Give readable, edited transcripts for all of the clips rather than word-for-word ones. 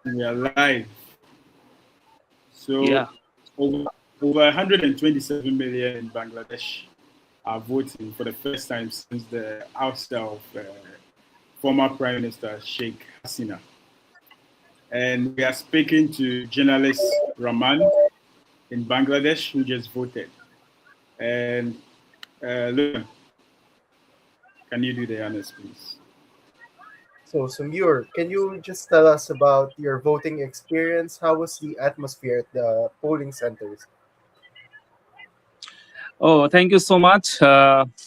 We are live. So Yeah. over, over 127 million in Bangladesh are voting for the first time since the ouster of former Prime Minister Sheikh Hasina. And we are speaking to journalist Rahman in Bangladesh who just voted. And Luan, can you do the honors, please? So, Samur, can you just tell us about your voting experience? How was the atmosphere at the polling centers? Oh, thank you so much,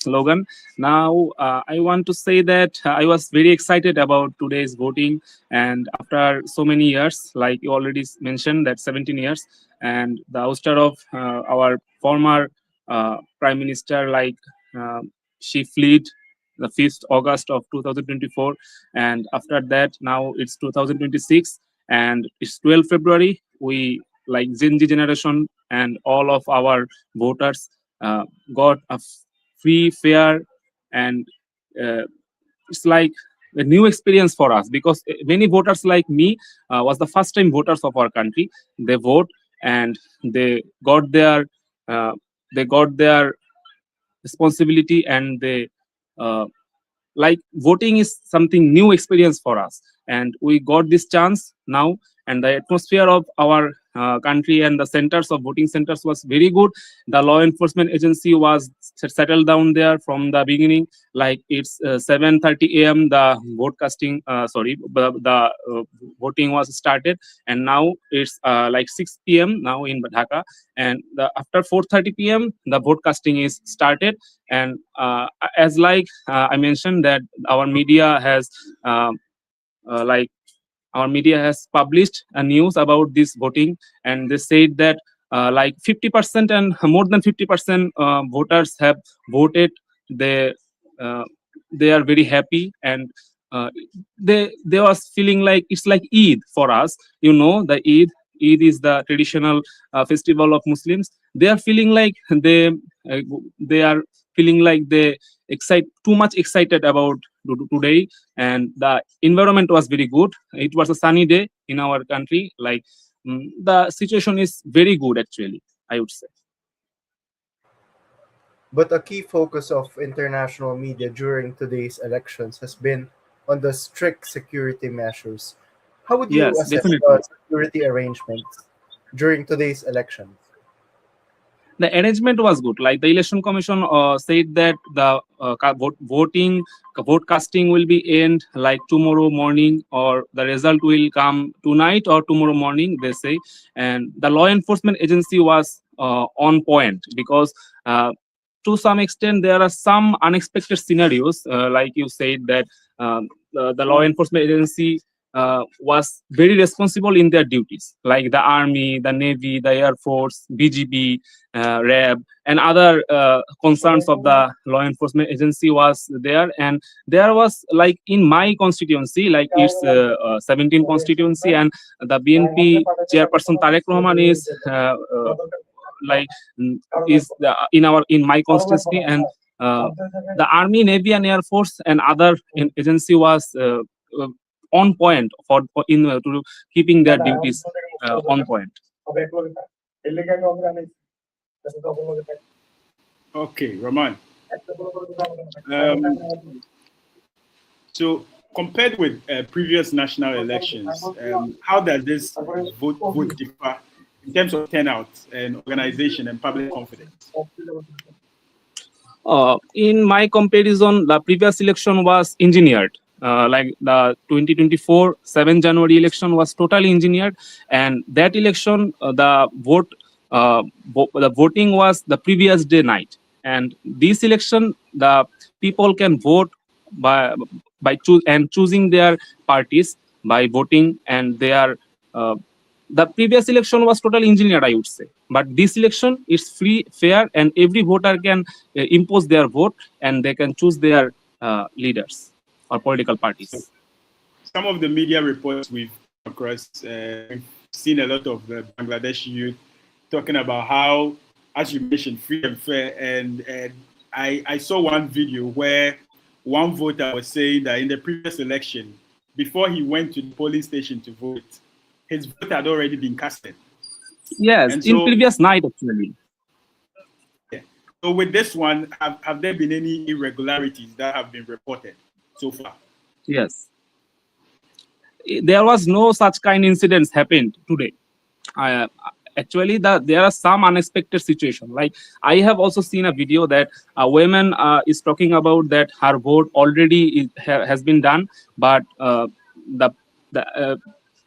Logan. Now, I want to say that I was very excited about today's voting. And after so many years, like you already mentioned, that 17 years, and the ouster of our former Prime Minister, uh, she fled the 5th August of 2024. And after that, now it's 2026, and it's 12 February. We, like Gen Z generation and all of our voters, uh, got a free, fair, and uh, it's like a new experience for us because many voters like me was the first time voters of our country. They vote and they got their uh, they got their responsibility, and they uh, like voting is something new experience for us, and we got this chance now. And the atmosphere of our country and the centers of voting centers was very good. The law enforcement agency was settled down there from the beginning. Like it's 7:30 a.m. the voting was started, and now it's like 6 p.m. now in Dhaka. And after 4:30 p.m. the vote casting is started. And as I mentioned that our media has uh, like our media has published a news about this voting, and they said that like 50% and more than 50% voters have voted. They uh, they are very happy, and uh, they was feeling like it's like Eid for us. You know, the Eid is the traditional festival of Muslims. They are feeling like uh, they are feeling like they too much excited about today. And the environment was very good. It was a sunny day in our country. The situation is very good, actually, I would say. But a key focus of international media during today's elections has been on the strict security measures. How would you Yes, assess definitely. the security arrangements during today's elections? The arrangement was good. Like the election commission said that the vote casting will be end like tomorrow morning, or the result will come tonight or tomorrow morning, they say. And the law enforcement agency was on point because to some extent there are some unexpected scenarios, like you said that the law enforcement agency was very responsible in their duties, like the army, the navy, the air force, BGB, RAB, and other concerns of the law enforcement agency was there. And there was, like in my constituency, like it's 17 constituency, and the BNP chairperson Tarek Rahman is like is in my constituency. And uh, the army, navy, and air force and other agency was uh, on point for in to keeping their duties on point. Okay, Rahman. Um, so compared with previous national elections, how does this vote differ in terms of turnout and organization and public confidence? In my comparison, the previous election was engineered. Like the 2024 7 January election was totally engineered, and that election, the voting was the previous day night. And this election, the people can vote choosing their parties by voting, and they are uh, the previous election was totally engineered, I would say. But this election is free, fair, and every voter can impose their vote, and they can choose their leaders or political So parties. some of the media reports we've come across, we've seen a lot of the Bangladeshi youth talking about how, as you mentioned, free and fair. And I saw one video where one voter was saying that in the previous election, before he went to the polling station to vote, his vote had already been casted. Yes, And in so, previous night actually. yeah. So with this one, have there been any irregularities that have been reported so far? Yes, there was no such kind incidents happened today. uh, Actually there are some unexpected situation, like I have also seen a video that a woman is talking about that her vote already has been done, but the the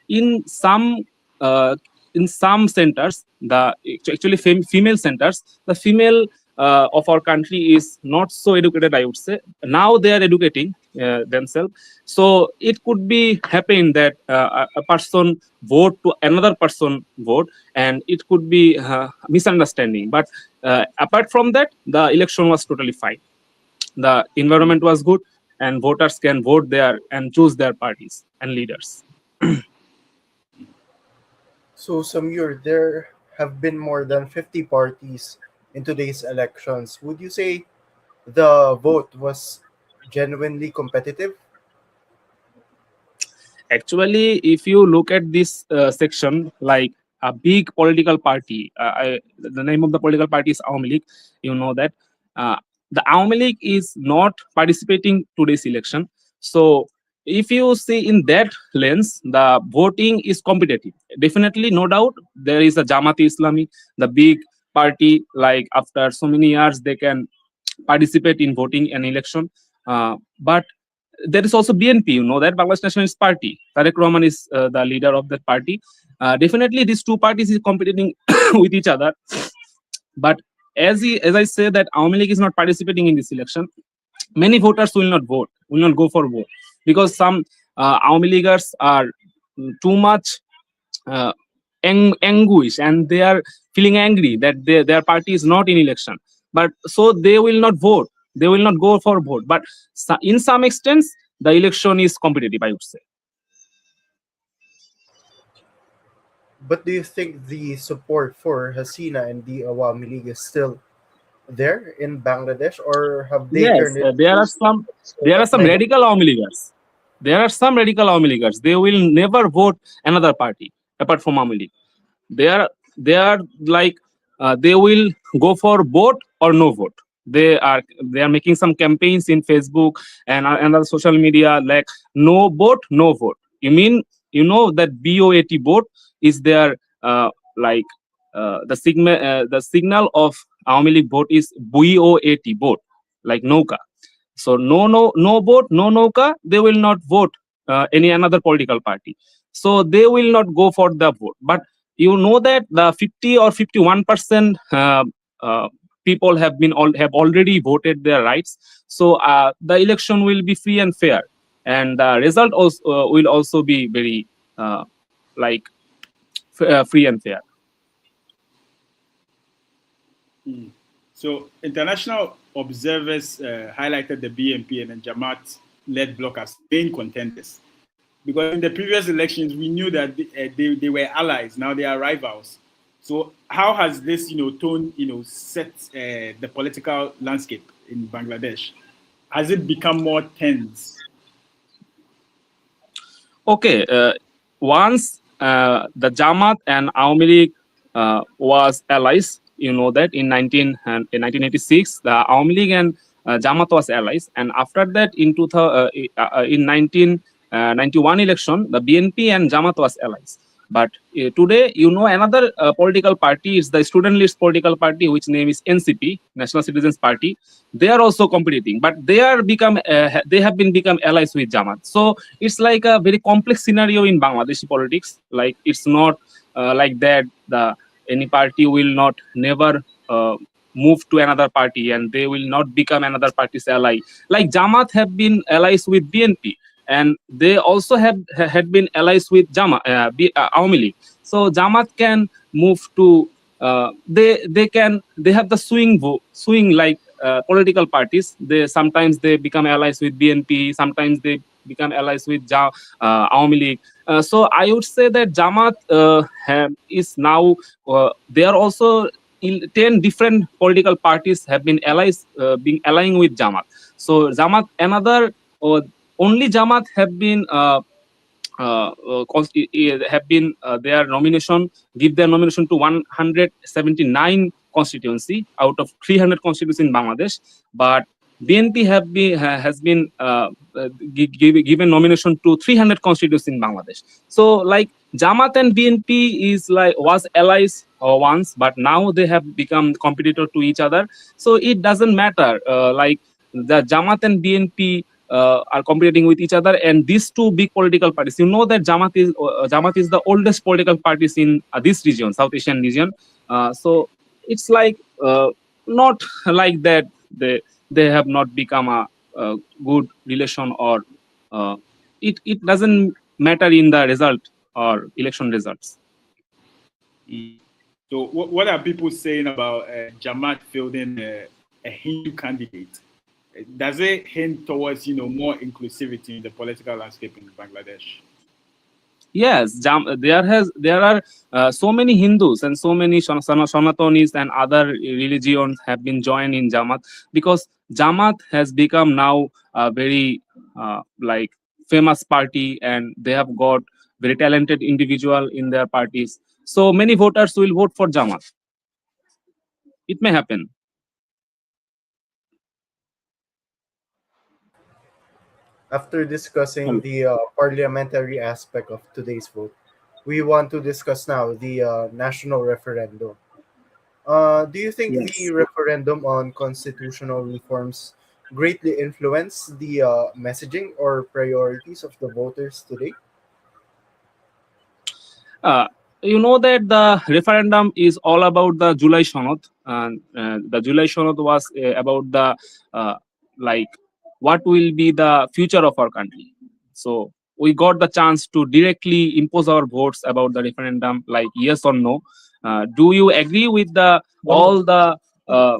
in some uh, in some centers, the actually female centers, the female of our country is not so educated, I would say. Now they are educating themselves, so it could be happen that a person vote to another person vote, and it could be misunderstanding. But apart from that, the election was totally fine. The environment was good, and voters can vote there and choose their parties and leaders. So, Samir, there have been more than 50 parties in today's elections. Would you say the vote was genuinely competitive? Actually, if you look at this section, like a big political party, the name of the political party is Awami League. You know that uh, the Awami League is not participating today's election. So, if you see in that lens, the voting is competitive. Definitely, no doubt, there is a Jamaat Islami, the big party. Like after so many years, they can participate in voting an election. But there is also BNP, you know that Bangladesh Nationalist Party. Tarek Rahman is the leader of that party. Definitely, these two parties is competing with each other. But as I say that Awami League is not participating in this election, many voters will not vote, will not go for vote, because some Awami Leaguers are too much uh, anguish, and they are feeling angry that their party is not in election, but so they will not vote, they will not go for vote. But in some extents the election is competitive, I would say. But do you think the support for Hasina and the Awami League is still there in Bangladesh, or have they Yes, turned it sort there are of some negative? radical Awami Leaguers. There are some radical Awami Leaguers. They will never vote another party apart from Awami League. They are like they will go for vote or no vote. They are making some campaigns in Facebook and other social media, like no vote, no vote. You know that BOAT vote is their like the signal of Awami League vote is BOAT vote, like Nouka. So no vote, no Nouka. They will not vote any another political party. So they will not go for the vote. But you know that the 50 or 51% people have already voted their rights. So the election will be free and fair, and the result also will also be very uh, like free and fair. Mm. So international observers highlighted the BNP and the Jamaat-led bloc as main contenders, because in the previous elections we knew that they were allies. Now they are rivals. So how has this tone set the political landscape in Bangladesh? Has it become more tense? Okay, once the Jamaat and Awami League was allies, you know that in 1986, the Awami League and Jamaat was allies, and after that in 1991 election, the BNP and Jamaat was allies. But today, you know, another political party is the student list political party, which name is NCP, National Citizens Party. They are also competing, but they have been become allies with Jamaat. So it's like a very complex scenario in Bangladeshi politics. Like it's not like that the any party will not never move to another party, and they will not become another party's ally. Like Jamaat have been allies with BNP, and they also had been allies with Awami League. So Jamaat can move to they have the swing like political parties. They sometimes they become allies with BNP, sometimes they become allies with Awami League. So I would say that Jamaat is now they are also in 10 different political parties have been being allying with Jamaat. So Jamaat another only Jamaat have been have been their nomination, give their nomination to 179 constituency out of 300 constituencies in Bangladesh. But BNP has been given nomination to 300 constituencies in Bangladesh. So like Jamaat and BNP is like was allies once, but now they have become competitor to each other. So it doesn't matter. Like the Jamaat and BNP are competing with each other, and these two big political parties. You know that Jamaat is the oldest political parties in this region, South Asian region. So it's like not like that they have not become a good relation, or it doesn't matter in the result or election results. So what are people saying about Jamaat fielding a Hindu candidate? Does it hint towards more inclusivity in the political landscape in Bangladesh? Yes, there are so many Hindus and so many Sanatanis and other religions have been joined in Jamaat, because Jamaat has become now a very like famous party, and they have got very talented individual in their parties. So many voters will vote for Jamaat. It may happen. After discussing the parliamentary aspect of today's vote, we want to discuss now the national referendum. Do you think the Yes. referendum on constitutional reforms greatly influenced the messaging or priorities of the voters today? Uh, you know that the referendum is all about the July Sonod, and the July Sonod was about the like what will be the future of our country. So we got the chance to directly impose our votes about the referendum, like yes or no. Do you agree with the uh,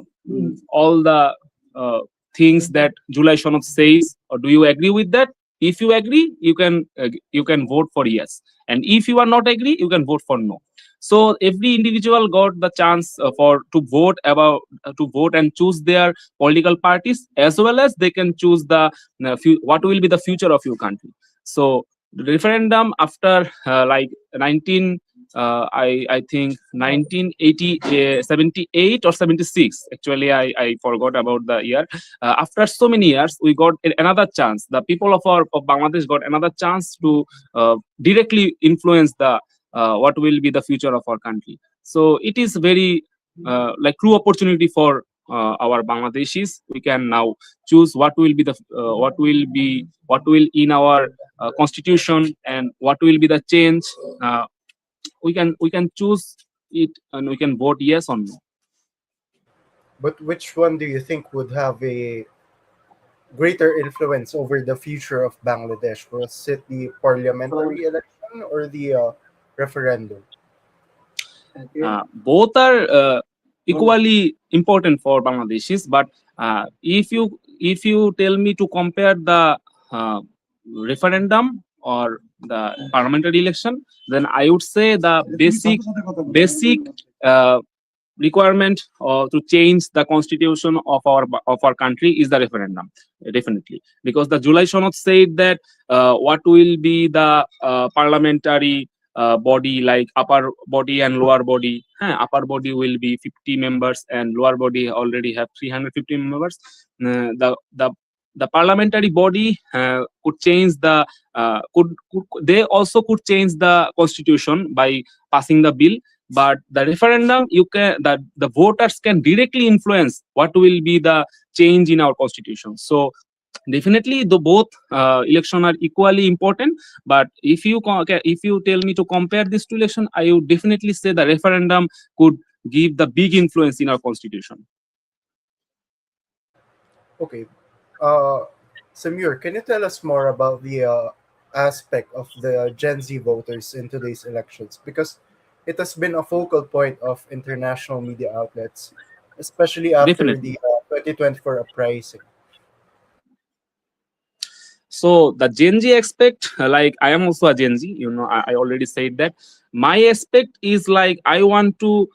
all the uh, things that July Sonod says, or do you agree with that? If you agree, you can vote for yes, and if you are not agree, you can vote for no. So every individual got the chance for to vote about to vote and choose their political parties, as well as they can choose the what will be the future of your country. So the referendum after like 19 I think 1980 78 or 76, actually I forgot about the year. After so many years, we got another chance. The people of Bangladesh got another chance to directly influence the what will be the future of our country. So it is very like true opportunity for our Bangladeshis. We can now choose what will be the what will in our constitution, and what will be the change. We can choose it, and we can vote yes or no. But which one do you think would have a greater influence over the future of Bangladesh? Was it the parliamentary election or the referendum? Both are equally important for Bangladeshis, but if you tell me to compare the referendum or the parliamentary election, then I would say the basic requirement to change the constitution of our country is the referendum, definitely, because the July Sonod said that what will be the parliamentary body, like upper body and lower body. Upper body will be 50 members, and lower body already have 350 members. The parliamentary body could change the they also could change the constitution by passing the bill, but the referendum, you can the voters can directly influence what will be the change in our constitution. So definitely the both election are equally important, but if you tell me to compare these two election, I would definitely say the referendum could give the big influence in our constitution. Okay. Samir, can you tell us more about the aspect of the Gen Z voters in today's elections? Because it has been a focal point of international media outlets, especially after Definitely. the 2024 uprising. So the Gen Z aspect, like I am also a Gen Z, I already said that. My aspect is like I want to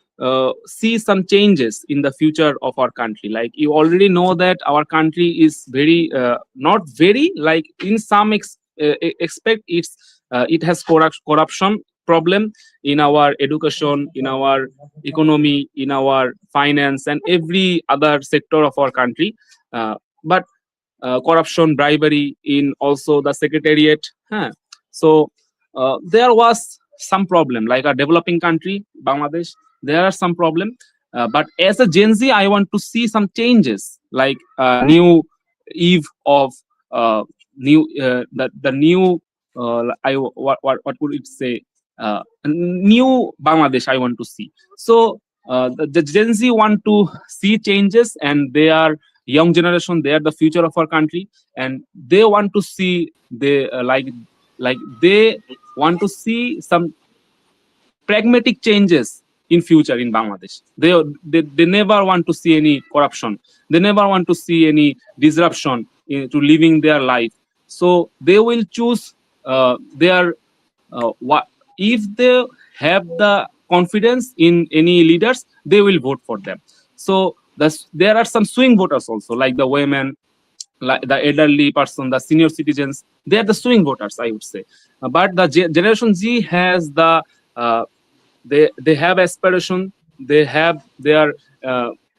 see some changes in the future of our country. Like you already know that our country is very not very, like in some expect it's it has corruption problem in our education, in our economy, in our finance, and every other sector of our country. But corruption, bribery in also the secretariat. Huh? So there was some problem, like a developing country, Bangladesh. There are some problem, but as a Gen Z, I want to see some changes, like new eve of new the new what would it say? New Bangladesh I want to see. So the Gen Z want to see changes, and they are young generation. They are the future of our country, and they want to see like they want to see some pragmatic changes in future in Bangladesh. They never want to see any corruption. They never want to see any disruption to living their life. So they will choose their what if they have the confidence in any leaders, they will vote for them. So there are some swing voters also, like the women, like the elderly person, the senior citizens. They are the swing voters, I would say. But the Generation Z has the they have aspiration, they have their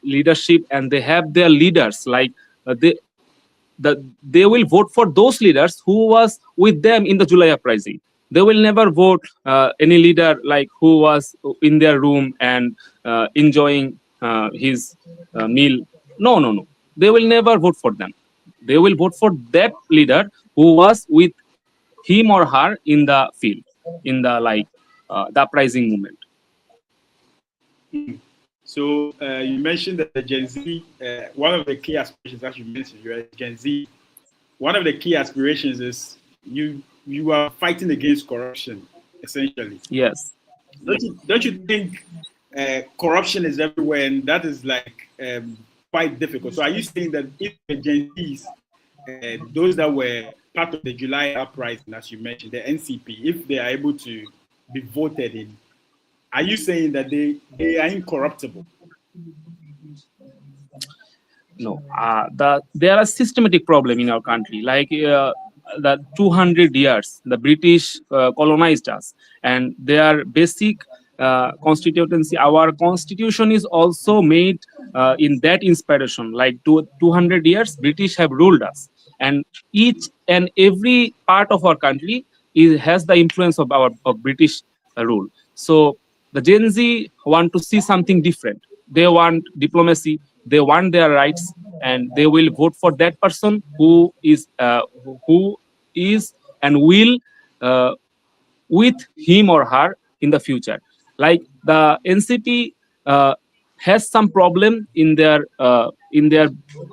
leadership, and they have their leaders. Like they will vote for those leaders who was with them in the July uprising. They will never vote any leader like who was in their room and enjoying his meal. No, no, no. They will never vote for them. They will vote for that leader who was with him or her in the field, in the the uprising movement. So you mentioned that the Gen Z, one of the key aspirations, as you mentioned, you're a Gen Z. One of the key aspirations is you are fighting against corruption, essentially. Yes. Don't you think corruption is everywhere, and that is like quite difficult? So are you saying that if the Gen Zs, those that were part of the July uprising, as you mentioned, the NCP, if they are able to be voted in, are you saying that they are incorruptible? No, there are systematic problem in our country. Like the 200 years, the British colonized us, and their basic constituency. Our constitution is also made in that inspiration. Like 200 years, British have ruled us, and each and every part of our country has the influence of our of British rule. So the Gen Z want to see something different. They want diplomacy. They want their rights, and they will vote for that person who is and will with him or her in the future. Like the NCP has some problem in their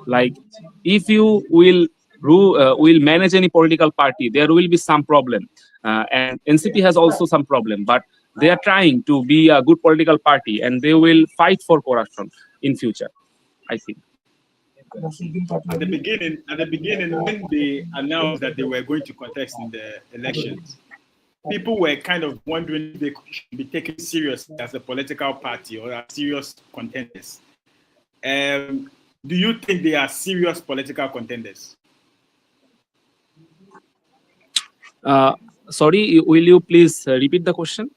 like if you will manage any political party, there will be some problem, and NCP has also some problem, but they are trying to be a good political party, and they will fight for corruption in future, I think. At the beginning, when they announced that they were going to contest in the elections, people were kind of wondering if they should be taken seriously as a political party or as serious contenders. Do you think they are serious political contenders? Sorry, will you please repeat the question?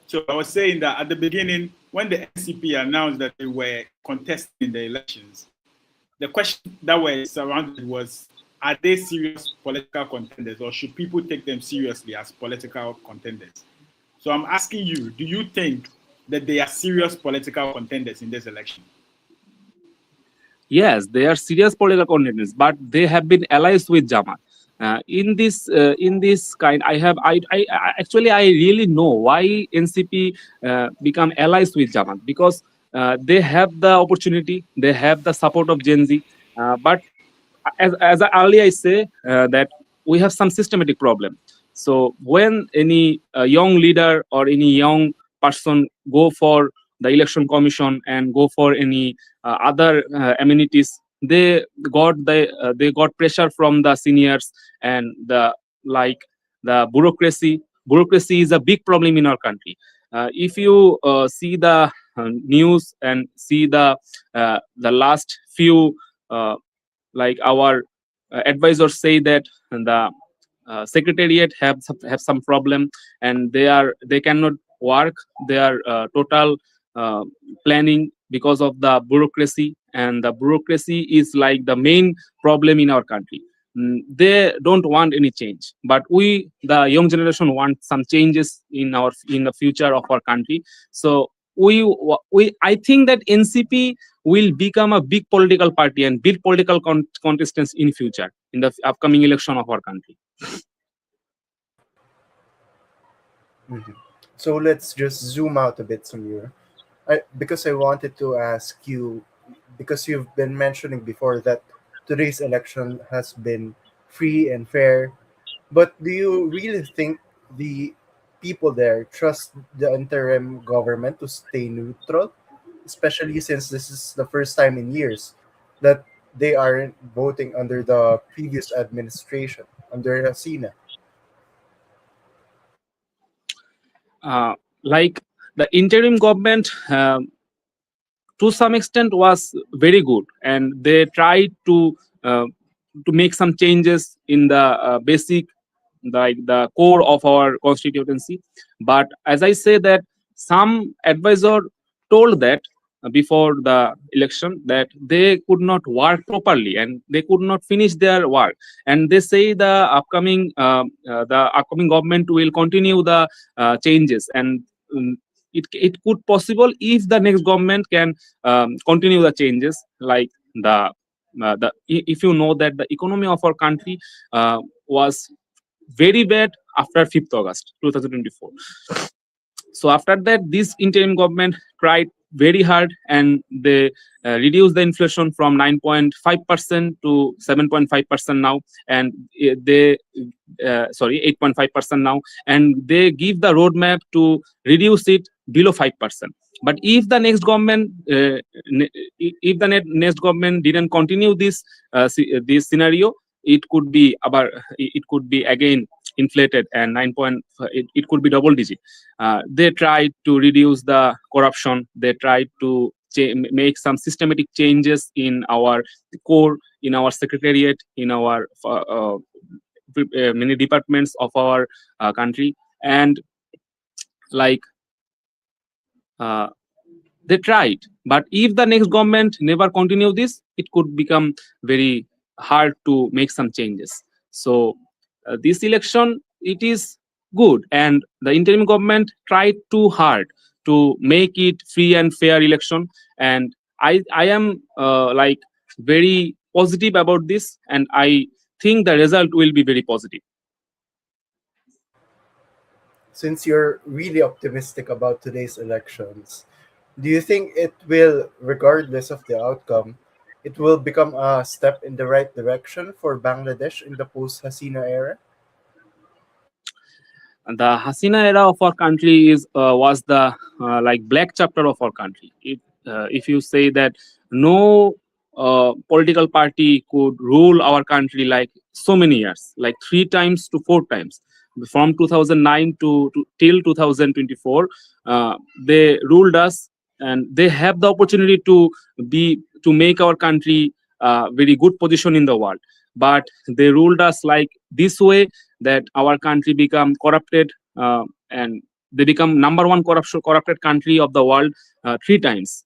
So I was saying that at the beginning, when the NCP announced that they were contesting the elections, the question that was surrounded was, are they serious political contenders, or should people take them seriously as political contenders? So I'm asking you, do you think that they are serious political contenders in this election? Yes, they are serious political contenders, but they have been allies with Jamaat. In this kind, I actually I really know why NCP become allies with Jamaat, because they have the opportunity, they have the support of Gen Z, but as earlier I say that we have some systematic problem. So when any young leader or any young person go for the election commission and go for any other amenities, they got pressure from the seniors, and the bureaucracy is a big problem in our country. If you see the news and see the last few like our advisors say that the secretariat have some problem, and they cannot work their total uh, planning because of the bureaucracy, and the bureaucracy is like the main problem in our country. They don't want any change, but we, the young generation, want some changes in the future of our country. So we I think that NCP will become a big political party and big political contestants in future in the upcoming election of our country. Mhm. So let's just zoom out a bit, Samir. Because I wanted to ask you, because you've been mentioning before that today's election has been free and fair, but do you really think the people there trust the interim government to stay neutral, especially since this is the first time in years that they aren't voting under the previous administration, under Hasina? uh, like the interim government to some extent was very good, and they tried uh, to make some changes in the basic, like the core of our constituency. But as I say that some advisor told that before the election that they could not work properly and they could not finish their work, and they say the upcoming government will continue the changes, and it could possible if the next government can continue the changes, like if you know that the economy of our country was very bad after 5th August 2024. So after that, this interim government tried very hard, and they reduced the inflation from 9.5% to 7.5% now, and they 8.5% now, and they give the roadmap to reduce it below 5%. But if the next government, next government didn't continue this scenario, it could be again inflated, and it could be double digit. They tried to reduce the corruption. They tried to make some systematic changes in our core, in our secretariat, in our many departments of our country, and like uh, they tried. But if the next government never continue this, it could become very hard to make some changes. So this election, it is good, and the interim government tried too hard to make it free and fair election, and I am very positive about this, and I think the result will be very positive. Since you're really optimistic about today's elections, do you think it will, regardless of the outcome, it will become a step in the right direction for Bangladesh in the post-Hasina era? And the Hasina era of our country is was the black chapter of our country. If you say that no political party could rule our country like so many years, like 3 times to 4 times, from 2009 to till 2024, they ruled us, and they have the opportunity to make our country very good position in the world. But they ruled us like this way, that our country become corrupted, and they become number one corrupted country of the world 3 times.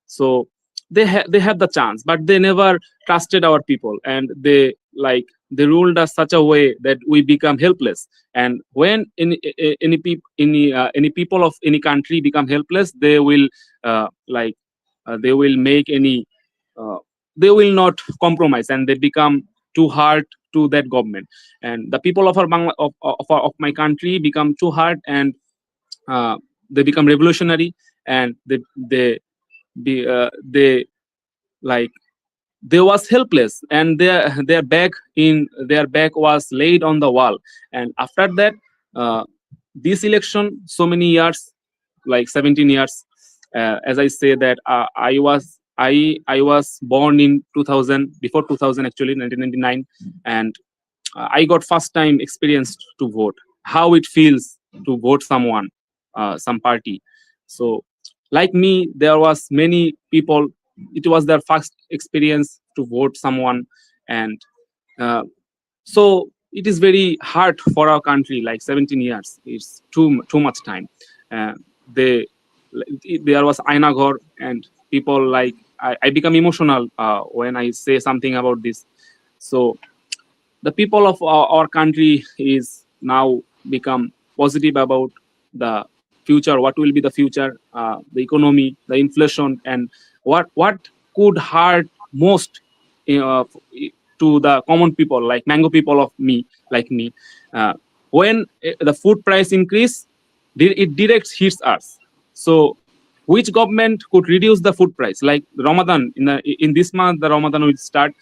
So they have the chance, but they never trusted our people, and they ruled us such a way that we become helpless. And when any people of any country become helpless, they will make any uh, they will not compromise, and they become too hard to that government, and the people of of my country become too hard, and they become revolutionary, and they like they was helpless, and their back was laid on the wall. And after that, uh, this election, so many years, like 17 years, as I say that I was born in 2000, before 2000 actually, 1999, and I got first time experience to vote, how it feels to vote someone, some party. So like me, there was many people, it was their first experience to vote someone, and uh, so it is very hard for our country. Like 17 years, it's too much time. Uh, they there was Aina Ghor, and people like I become emotional when I say something about this. So the people of our country is now become positive about the future. What will be the future? The economy, the inflation, and what could hurt most uh, to the common people, like mango people of me, like me. Uh, when the food price increase, it directs hits us. So which government could reduce the food price? Like Ramadan, in this month, the Ramadan will start.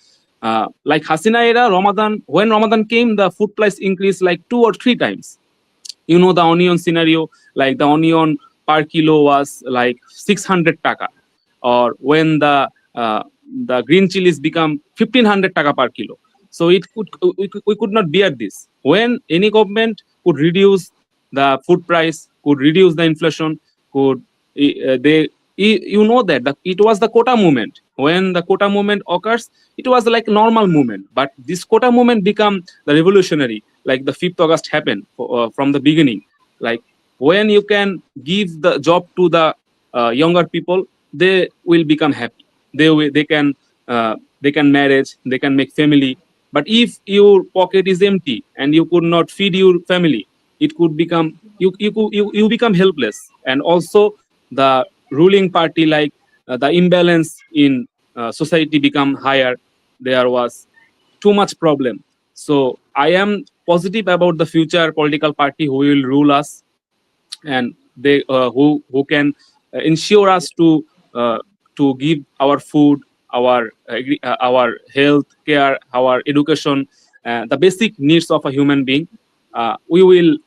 Like Hasina era, Ramadan, when Ramadan came, the food price increased like 2 or 3 times. You know the onion scenario, like the onion per kilo was like 600 taka, or when the green chilies become 1500 taka per kilo. So we could not bear this. When any government could reduce the food price, could reduce the inflation, could they you know that it was the quota movement. When the quota movement occurs, it was like normal movement, but this quota movement become the revolutionary, like the 5th August happened from the beginning. Like when you can give the job to the younger people, they will become happy. They can marriage, they can make family. But if your pocket is empty and you could not feed your family, it could become you become helpless. And also the ruling party, like the imbalance in society become higher. There was too much problem. So I am positive about the future political party who will rule us, and they who can ensure us to give our food, our health care, our education, the basic needs of a human being. We will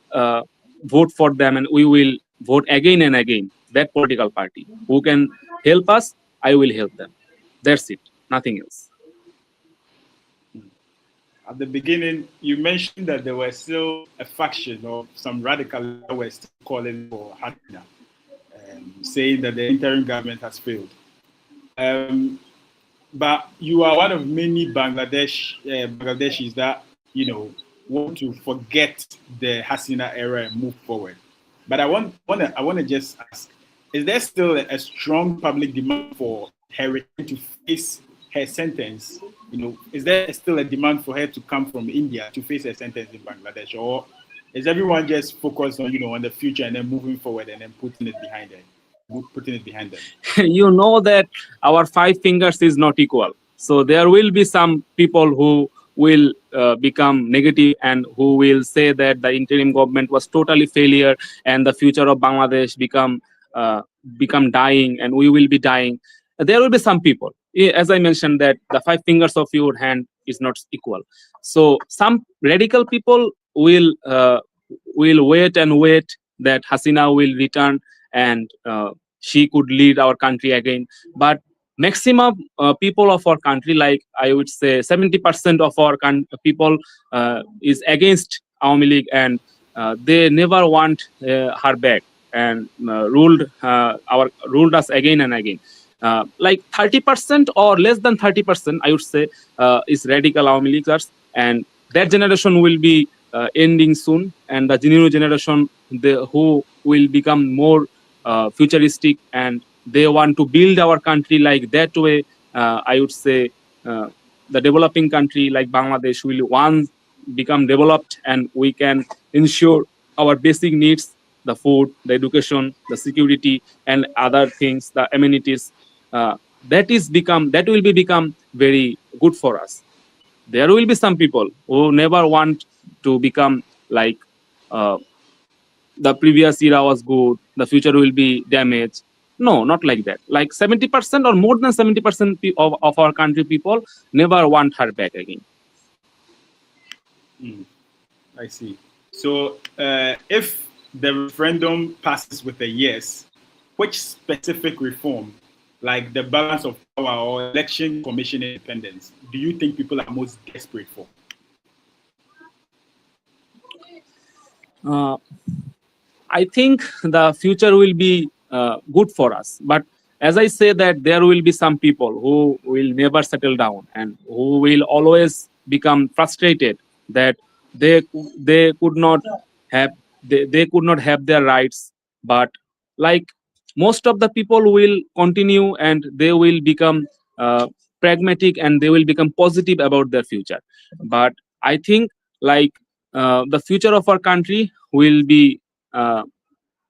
vote for them, and we will vote again and again that political party who can help us. I will help them. That's it, nothing else. At the beginning, you mentioned that there were still a faction or some radicals that were still calling for Hasina, saying that the interim government has failed. But you are one of many Bangladeshis that want to forget the Hasina era and move forward. But I want to just ask: is there still a strong public demand for her return to face her sentence? Is there still a demand for her to come from India to face her sentence in Bangladesh, or is everyone just focused on the future and then moving forward and then putting it behind them? You know that our 5 fingers is not equal. So there will be some people who will become negative and who will say that the interim government was totally failure and the future of Bangladesh become dying and we will be dying. There will be some people, as I mentioned, that the 5 fingers of your hand is not equal. So some radical people will wait and wait that Hasina will return and she could lead our country again. But maximum people of our country, like I would say 70% of our people is against Awami League, and they never want her back, and ruled us again and again. Like 30% or less than 30%, I would say, is radical Awami Leaguers, and that generation will be ending soon, and the new generation, who will become more futuristic, and they want to build our country like that way. I would say the developing country like Bangladesh will once become developed, and we can ensure our basic needs, the food, the education, the security, and other things, the amenities. That will become very good for us. There will be some people who never want to become like the previous era was good, the future will be damaged. No, not like that. Like 70% or more than 70% of our country people never want her back again. I see. So if the referendum passes with a yes, which specific reform, like the balance of power or election commission independence, do you think people are most desperate for? I think the future will be good for us. But as I say, that there will be some people who will never settle down and who will always become frustrated that they could not have they could not have their rights, but like most of the people will continue and they will become pragmatic and they will become positive about their future. But I think like the future of our country uh,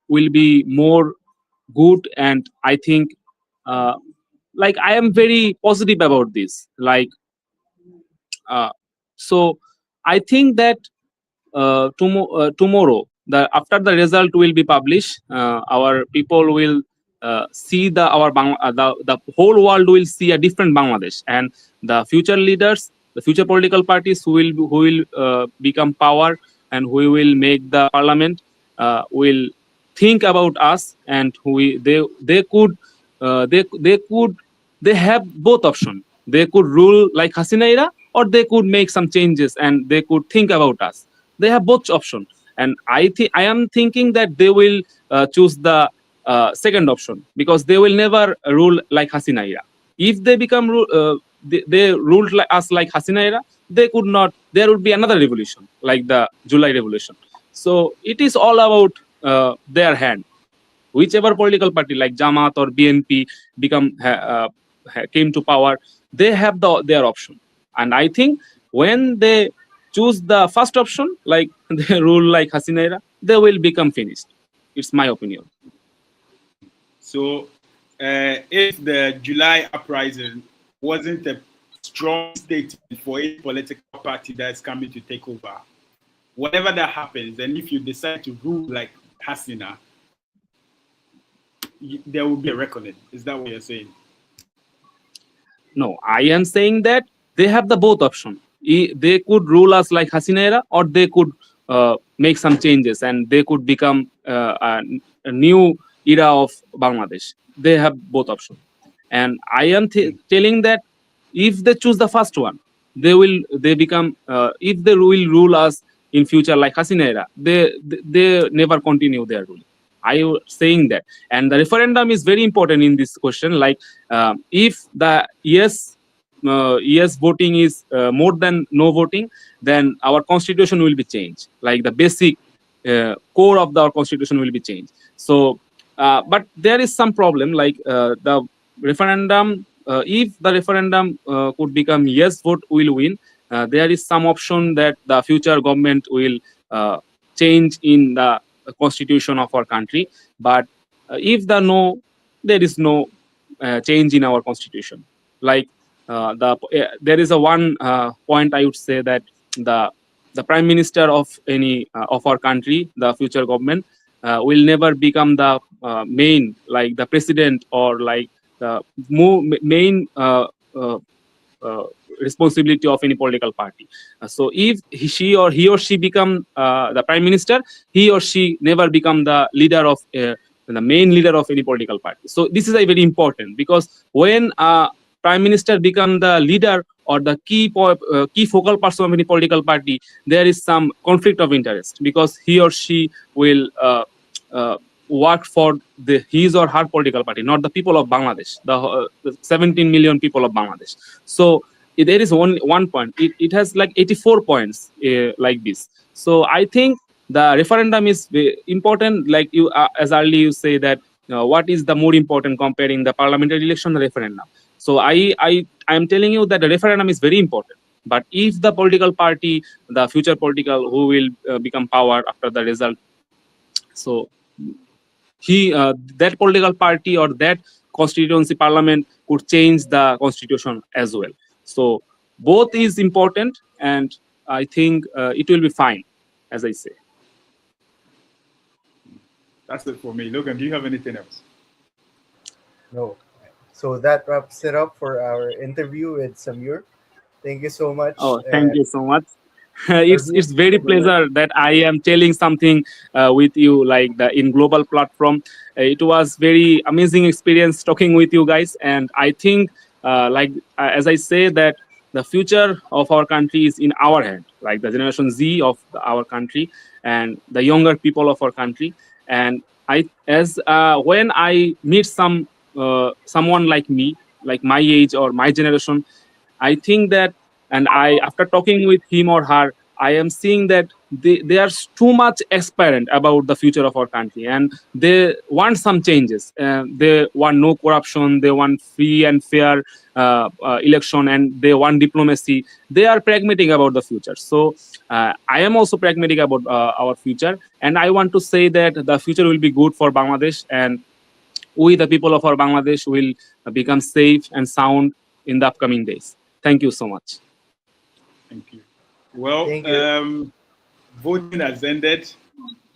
will be more good, and I think uh, like I am very positive about this, like uh, so I think that tomorrow, the after the result will be published, our people will see the whole world will see a different Bangladesh, and the future leaders, the future political parties who will become power and who will make the parliament will think about us, and they could they could they have both option. They could rule like Hasina era, or they could make some changes and they could think about us. They have both option, and I am thinking that they will choose the second option, because they will never rule like Hasina era. If they become they ruled like us like Hasina era, they could not. There would be another revolution like the July revolution. So it is all about their hand. Whichever political party like Jamaat or BNP came to power, they have their option. And I think when they choose the first option, like they rule like Hasina era, they will become finished. It's my opinion. So, if the July uprising wasn't a strong statement for a political party that's coming to take over, whatever that happens, and if you decide to rule like Hasina, there will be a reckoning. Is that what you're saying? No, I am saying that they have the both option. They could rule us like Hasina era, or they could make some changes and they could become a new era of Bangladesh. They have both option, and I am telling that if they choose the first one, they become if they will rule us in future like Hasina era, they never continue their rule. I am saying that, and the referendum is very important in this question. Like if the yes voting is more than no voting, then our constitution will be changed. Like the basic core of our constitution will be changed. So, but there is some problem. Like the referendum, if the referendum could become yes vote will win, there is some option that the future government will change in the constitution of our country. But if the no, there is no change in our constitution. Like there is a one point I would say that the prime minister of any of our country, the future government, will never become the main, like the president, or like the main uh, responsibility of any political party. So if he or she become the prime minister, he or she never become the leader of the main leader of any political party. So this is a very important, because when prime minister become the leader or the key focal person of any political party, there is some conflict of interest, because he or she will work for his or her political party, not the people of Bangladesh, the 17 million people of Bangladesh. So there is one point. It has like 84 points like this. So I think the referendum is important. Like you, as early you say that what is the more important comparing the parliamentary election and the referendum. So I am telling you that the referendum is very important. But if the political party, the future political who will become power after the result, so that political party or that constituency parliament could change the constitution as well. So both is important, and I think it will be fine, as I say. That's it for me. Logan, do you have anything else? No. So that wraps it up for our interview with Samir. Thank you so much. Oh, thank you so much. It's very pleasure that I am telling something with you like in global platform. It was very amazing experience talking with you guys, and I think as I say that the future of our country is in our hand, like the generation Z of our country and the younger people of our country. And I as when I meet someone like me, like my age or my generation, I think that, and I after talking with him or her, I am seeing that they are too much aspirant about the future of our country, and they want some changes. They want no corruption, they want free and fair election, and they want diplomacy. They are pragmatic about the future. So I am also pragmatic about our future, and I want to say that the future will be good for Bangladesh, and we, the people of our Bangladesh, will become safe and sound in the upcoming days. Thank you so much. Thank you. Well, Thank you. Voting has ended.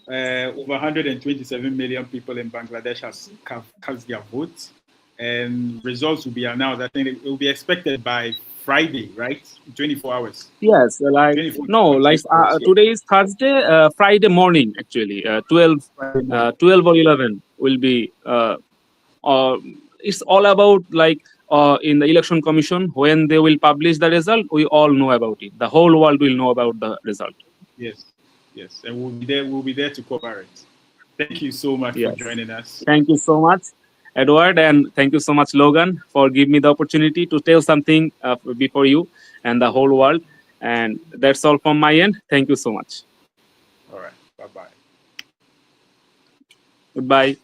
Over 127 million people in Bangladesh has cast their votes, and results will be announced. I think it will be expected by Friday, right? 24 hours. Yes, like 24 no, like hours. today is Thursday, Friday morning actually, 12 or 11 will be. It's all about like in the election commission when they will publish the result. We all know about it. The whole world will know about the result. Yes, yes, and we'll be there. We'll be there to cover it. Thank you so much Yes. for joining us. Thank you so much, Edward, and thank you so much, Logan, for giving me the opportunity to tell something before you and the whole world. And that's all from my end. Thank you so much. All right. Bye-bye. Goodbye.